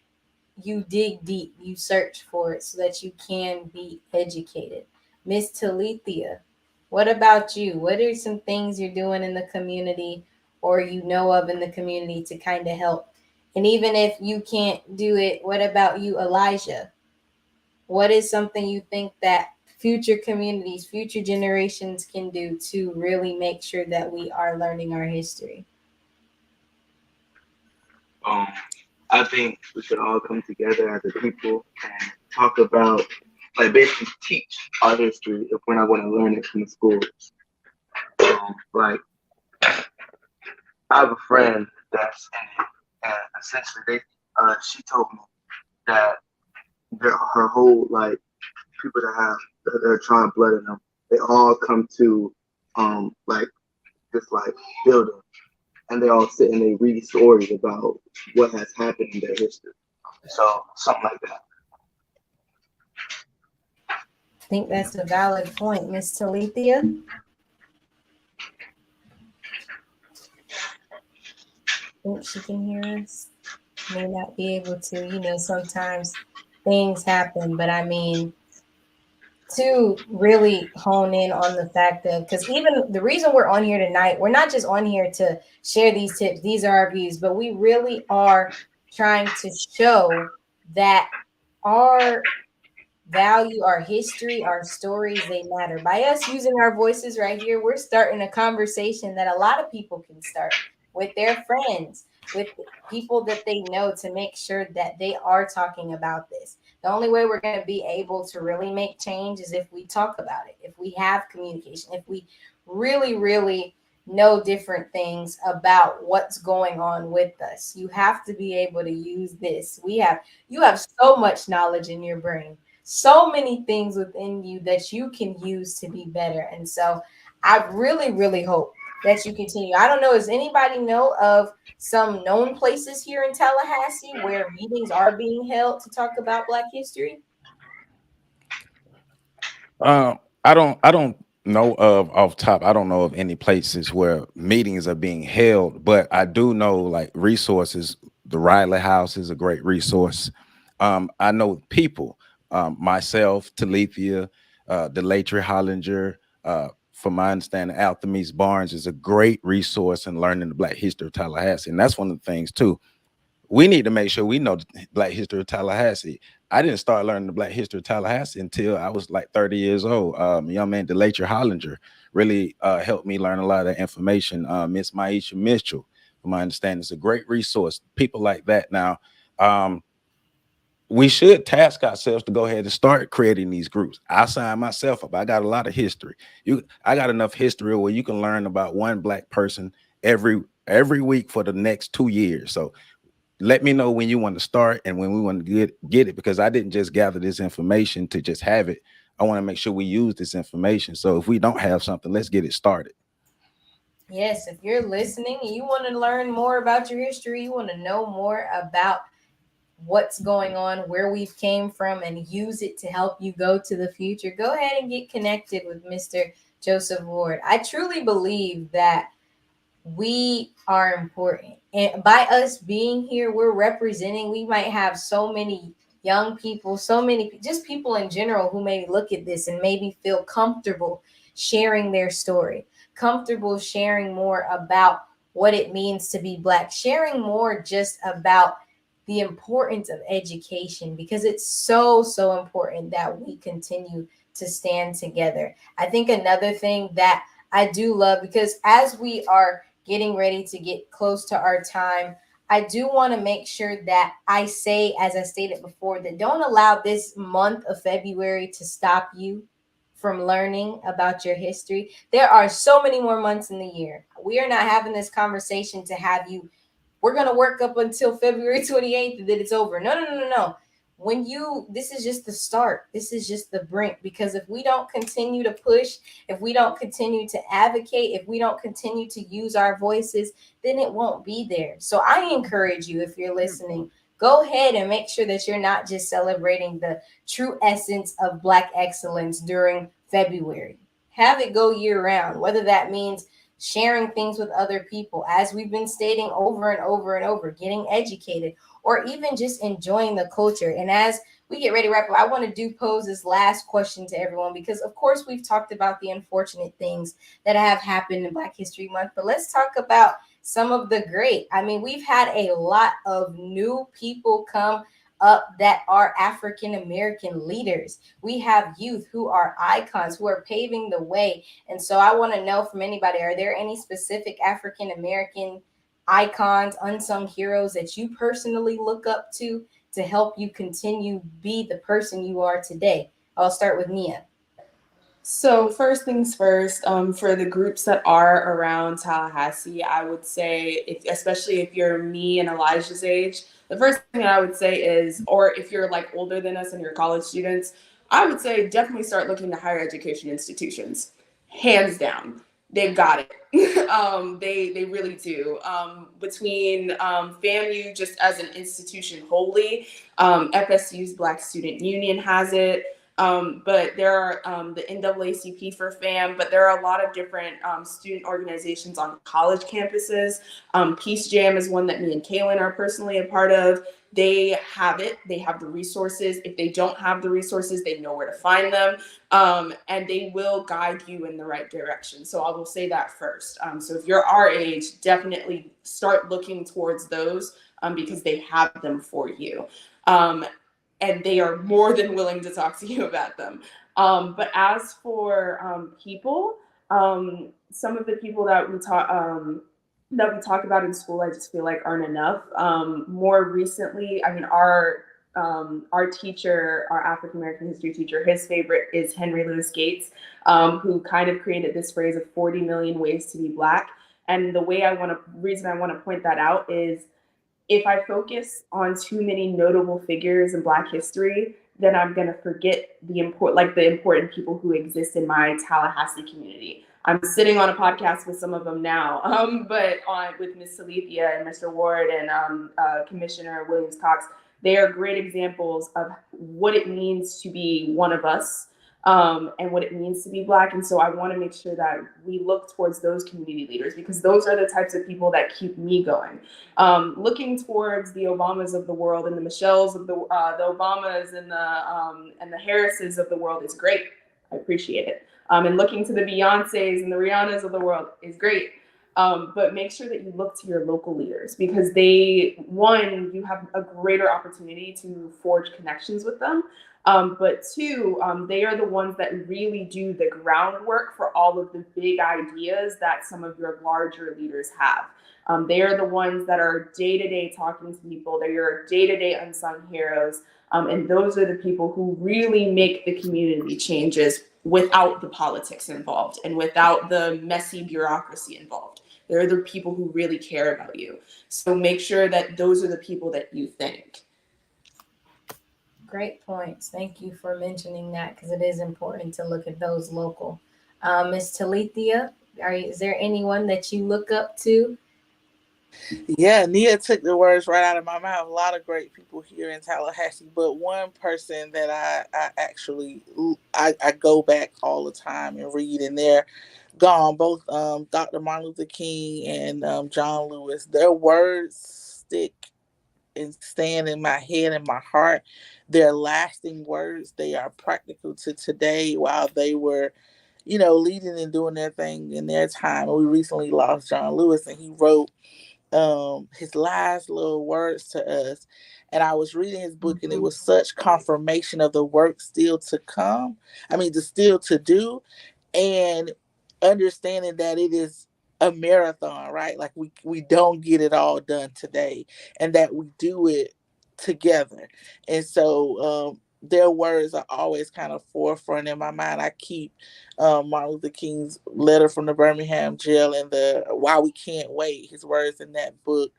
S1: you dig deep, you search for it so that you can be educated. Miss Talithia, what about you? What are some things you're doing in the community or you know of in the community to kind of help? And even if you can't do it, what about you, Elijah? What is something you think that future communities, future generations can do to really make sure that we are learning our history?
S2: Um, I think we should all come together as a people and talk about, like, basically teach our history if we're not going to learn it from the schools. Like, I have a friend that's in it, and essentially, she told me that her whole, like, people that are trying blood in them, they all come to like this, like, building, and they all sit and they read stories about what has happened in their history. So something like that.
S1: I think that's a valid point, Miss Talithia. Think she can hear us? May not be able to. Sometimes things happen, but I mean, to really hone in on the fact that, because even the reason we're on here tonight, we're not just on here to share these tips, these are our views, but we really are trying to show that our value, our history, our stories, they matter. By us using our voices right here, we're starting a conversation that a lot of people can start with their friends, with people that they know, to make sure that they are talking about this. The only way we're going to be able to really make change is if we talk about it, if we have communication, if we really, really know different things about what's going on with us. You have to be able to use this. You have so much knowledge in your brain, so many things within you that you can use to be better. And so I really, really hope that you continue. I don't know, does anybody know of some known places here in Tallahassee where meetings are being held to talk about Black history?
S5: I don't know of off top. I don't know of any places where meetings are being held, but I do know, like, resources. The Riley House is a great resource. I know people, myself, Talithia, Delatri Hollinger. From my understanding, Althemis Barnes is a great resource in learning the Black history of Tallahassee, and that's one of the things too. We need to make sure we know the Black history of Tallahassee. I didn't start learning the Black history of Tallahassee until I was like 30 years old. Young man Delatri Hollinger really helped me learn a lot of that information. Miss Maisha Mitchell, from my understanding, is a great resource. People like that. Now, um, we should task ourselves to go ahead and start creating these groups. I signed myself up. I got a lot of history. I got enough history where you can learn about one Black person every week for the next 2 years. So let me know when you want to start and when we want to get it, because I didn't just gather this information to just have it. I want to make sure we use this information. So if we don't have something, let's get it started.
S1: Yes, if you're listening and you want to learn more about your history, you want to know more about what's going on, where we've came from, and use it to help you go to the future, go ahead and get connected with Mr. Joseph Ward. I truly believe that we are important. And by us being here, we're representing, we might have so many young people, so many just people in general who may look at this and maybe feel comfortable sharing their story, comfortable sharing more about what it means to be Black, sharing more just about the importance of education, because it's so, so important that we continue to stand together. I think another thing that I do love, because as we are getting ready to get close to our time, I do want to make sure that I say, as I stated before, that don't allow this month of February to stop you from learning about your history. There are so many more months in the year. We are not having this conversation to have you, we're going to work up until February 28th and then it's over. No, no, no, no, no. this is just the start. This is just the brink. Because if we don't continue to push, if we don't continue to advocate, if we don't continue to use our voices, then it won't be there. So I encourage you, if you're listening, go ahead and make sure that you're not just celebrating the true essence of Black excellence during February. Have it go year round, whether that means sharing things with other people, as we've been stating over and over and over, getting educated, or even just enjoying the culture. And as we get ready to wrap up, I want to pose this last question to everyone, because of course we've talked about the unfortunate things that have happened in Black History Month, but let's talk about some of the great. I mean, we've had a lot of new people come up that are African American leaders. We have youth who are icons, who are paving the way. And so I want to know from anybody, are there any specific African American icons, unsung heroes that you personally look up to help you continue be the person you are today? I'll start with Nia.
S3: So first things first, for the groups that are around Tallahassee, I would say, especially if you're me and Elijah's age, the first thing I would say is, or if you're like older than us and you're college students, I would say definitely start looking to higher education institutions. Hands down, they've got it. They really do. Between FAMU just as an institution wholly, FSU's Black Student Union has it. But there are the NAACP for FAM, but there are a lot of different student organizations on college campuses. Peace Jam is one that me and Kaylin are personally a part of. They have it. They have the resources. If they don't have the resources, they know where to find them. And they will guide you in the right direction. So I will say that first. So if you're our age, definitely start looking towards those because they have them for you. And they are more than willing to talk to you about them. But as for people, some of the people that we talk about in school, I just feel like aren't enough. More recently, I mean, our teacher, our African American history teacher, his favorite is Henry Louis Gates, who kind of created this phrase of 40 million ways to be Black. And the reason I want to point that out is, if I focus on too many notable figures in Black history, then I'm going to forget the important people who exist in my Tallahassee community. I'm sitting on a podcast with some of them now, with Ms. Salithia and Mr. Ward and Commissioner Williams Cox. They are great examples of what it means to be one of us, and what it means to be Black. And so I want to make sure that we look towards those community leaders, because those are the types of people that keep me going. Looking towards the Obamas of the world and the Michelles of the Obamas and the Harrises of the world is great. I appreciate it. And looking to the Beyoncés and the Rihannas of the world is great. But make sure that you look to your local leaders, because you have a greater opportunity to forge connections with them. But two, they are the ones that really do the groundwork for all of the big ideas that some of your larger leaders have. They are the ones that are day-to-day talking to people. They're your day-to-day unsung heroes. And those are the people who really make the community changes without the politics involved and without the messy bureaucracy involved. They're the people who really care about you. So make sure that those are the people that you thank.
S1: Great points. Thank you for mentioning that, because it is important to look at those local. Ms. Talithia, is there anyone that you look up to?
S4: Yeah, Nia took the words right out of my mouth. A lot of great people here in Tallahassee, but one person that I actually I go back all the time and read, and they're gone. Both Dr. Martin Luther King and John Lewis. Their words stick and stand in my head and my heart. They're lasting words. They are practical to today, while they were, leading and doing their thing in their time. We recently lost John Lewis, and he wrote his last little words to us. And I was reading his book, and it was such confirmation of the work still to come. I mean, the still to do, and understanding that it is a marathon, right? Like we don't get it all done today, and that we do it together. And so their words are always kind of forefront in my mind. I keep Martin Luther King's letter from the Birmingham jail and the Why We Can't Wait, his words in that book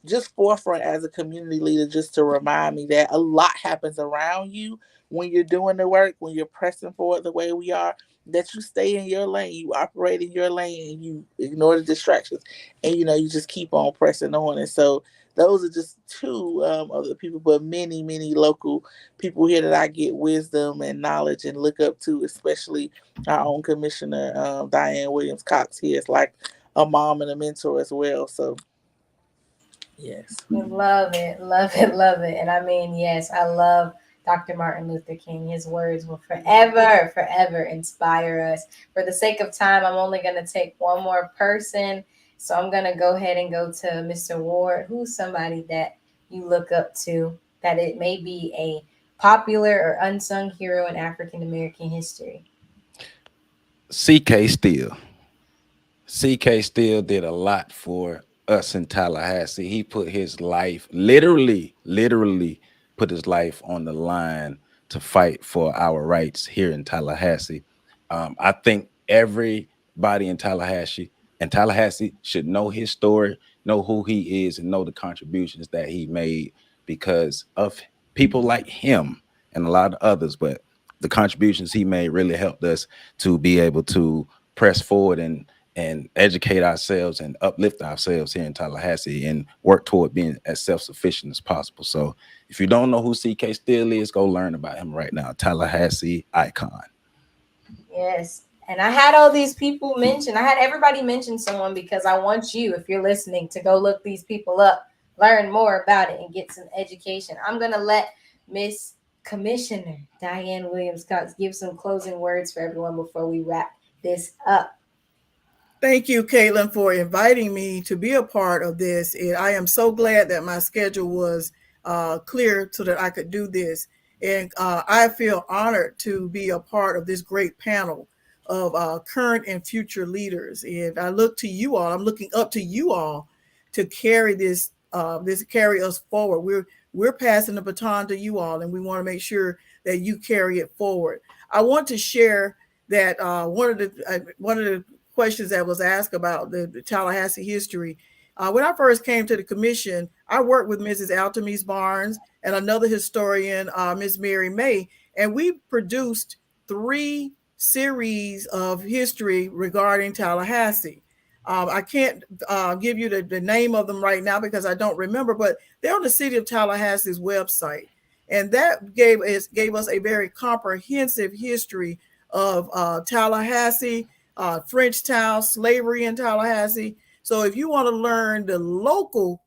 S4: just forefront as a community leader, just to remind me that a lot happens around you when you're doing the work, when you're pressing forward the way we are, that you stay in your lane, you operate in your lane, and you ignore the distractions, and you just keep on pressing on. And so those are just two of the people, but many, many local people here that I get wisdom and knowledge and look up to, especially our own commissioner, Diane Williams Cox. Here is like a mom and a mentor as well. So yes.
S1: Love it, love it, love it. And I mean, yes, I love Dr. Martin Luther King. His words will forever, forever inspire us. For the sake of time, I'm only going to take one more person. So I'm going to go ahead and go to Mr. Ward. Who's somebody that you look up to, that it may be a popular or unsung hero in African American history?
S5: CK Steele. CK still did a lot for us in Tallahassee. He put his life, literally put his life on the line to fight for our rights here in Tallahassee. I think everybody in Tallahassee should know his story, know who he is, and know the contributions that he made because of people like him and a lot of others. But the contributions he made really helped us to be able to press forward and educate ourselves and uplift ourselves here in Tallahassee and work toward being as self-sufficient as possible. So if you don't know who CK Steele is, go learn about him right now. Tallahassee icon.
S1: Yes. And I had all these people mention, I had everybody mention someone because I want you, if you're listening, to go look these people up, learn more about it, and get some education. I'm going to let Miss Commissioner Diane Williams Cox give some closing words for everyone before we wrap this up.
S6: Thank you, Caitlin, for inviting me to be a part of this. And I am so glad that my schedule was clear so that I could do this. And I feel honored to be a part of this great panel of current and future leaders. And I look to you all. I'm looking up to you all to carry this carry us forward. We're passing the baton to you all, and we want to make sure that you carry it forward. I want to share that one of the questions that was asked about the Tallahassee history. When I first came to the commission, I worked with Mrs. Altamise Barnes and another historian, Ms. Mary May, and we produced 3 series of history regarding Tallahassee. I can't give you the name of them right now because I don't remember, but they're on the City of Tallahassee's website. And that gave us a very comprehensive history of Tallahassee, Frenchtown, slavery in Tallahassee. So if you want to learn the local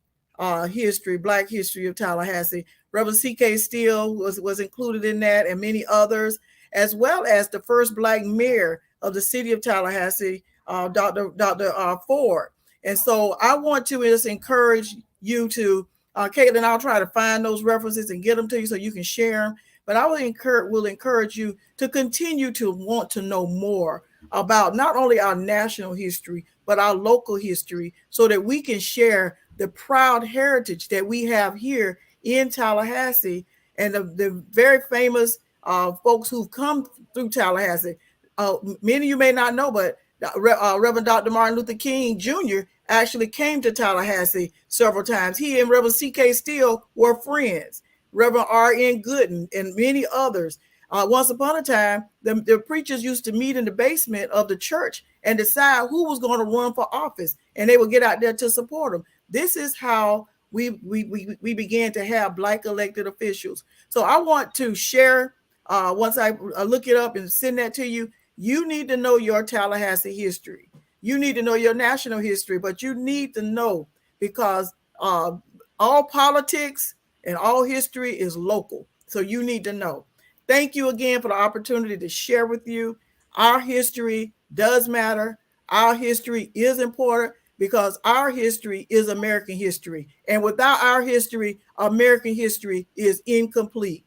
S6: history, Black history of Tallahassee, Reverend C.K. Steele was included in that, and many others, as well as the first Black mayor of the city of Tallahassee, Dr. Ford. And so I want to just encourage you to, Caitlin, I'll try to find those references and get them to you so you can share them. But I will encourage you to continue to want to know more about not only our national history, but our local history so that we can share the proud heritage that we have here in Tallahassee and the very famous folks who've come through Tallahassee. Many of you may not know, but Reverend Dr. Martin Luther King Jr. actually came to Tallahassee several times. He and Reverend C.K. Steele were friends. Reverend R.N. Gooden and many others. Once upon a time, the preachers used to meet in the basement of the church and decide who was going to run for office, and they would get out there to support them. This is how we began to have Black elected officials. So I want to share, once I look it up and send that to you, you need to know your Tallahassee history. You need to know your national history, but you need to know because all politics and all history is local. So you need to know. Thank you again for the opportunity to share with you. Our history does matter. Our history is important because our history is American history. And without our history, American history is incomplete.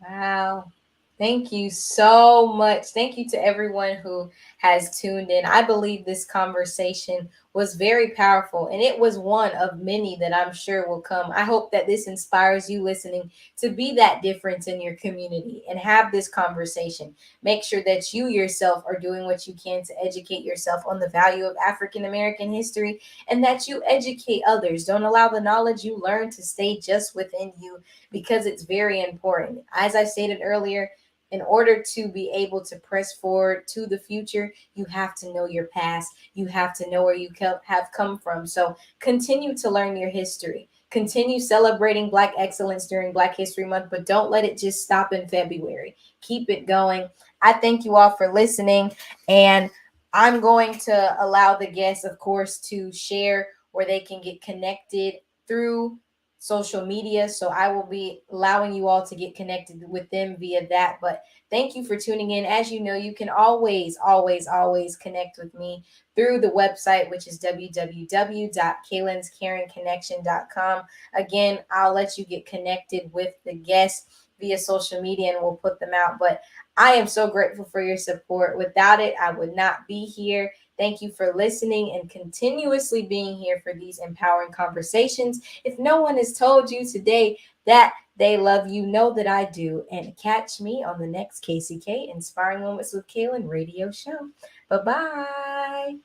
S1: Wow. Thank you so much. Thank you to everyone who has tuned in. I believe this conversation was very powerful, and it was one of many that I'm sure will come. I hope that this inspires you listening to be that difference in your community and have this conversation. Make sure that you yourself are doing what you can to educate yourself on the value of African American history, and that you educate others. Don't allow the knowledge you learn to stay just within you, because it's very important. As I stated earlier, in order to be able to press forward to the future, you have to know your past. You have to know where you have come from. So continue to learn your history. Continue celebrating Black excellence during Black History Month, but don't let it just stop in February. Keep it going. I thank you all for listening, and I'm going to allow the guests, of course, to share where they can get connected through social media. So I will be allowing you all to get connected with them via that. But thank you for tuning in. As you know, you can always, always, always connect with me through the website, which is www.kaylinscaringconnection.com. Again, I'll let you get connected with the guests via social media and we'll put them out. But I am so grateful for your support. Without it, I would not be here. Thank you for listening and continuously being here for these empowering conversations. If no one has told you today that they love you, know that I do. And catch me on the next KCK Inspiring Moments with Kaylin radio show. Bye-bye.